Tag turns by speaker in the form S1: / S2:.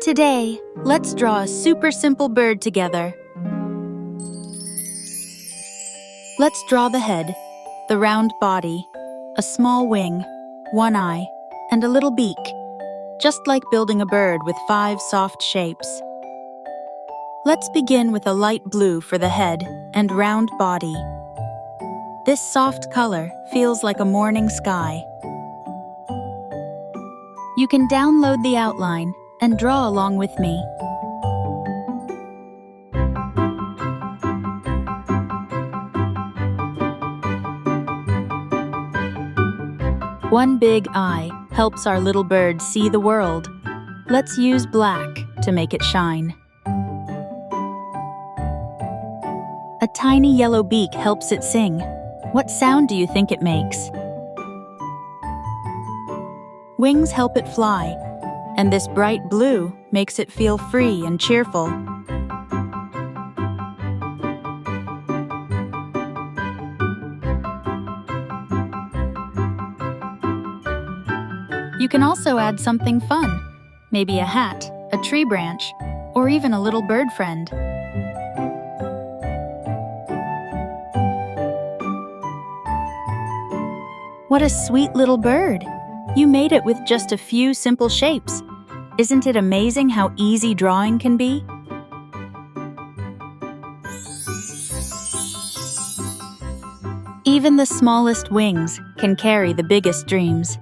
S1: Today, let's draw a super simple bird together. Let's draw the head, the round body, a small wing, one eye, and a little beak, just like building a bird with 5 soft shapes. Let's begin with a light blue for the head and round body. This soft color feels like a morning sky. You can download the outline and draw along with me. One big eye helps our little bird see the world. Let's use black to make it shine. A tiny yellow beak helps it sing. What sound do you think it makes? Wings help it fly, and this bright blue makes it feel free and cheerful. You can also add something fun, maybe a hat, a tree branch, or even a little bird friend. What a sweet little bird! You made it with just a few simple shapes. Isn't it amazing how easy drawing can be? Even the smallest wings can carry the biggest dreams.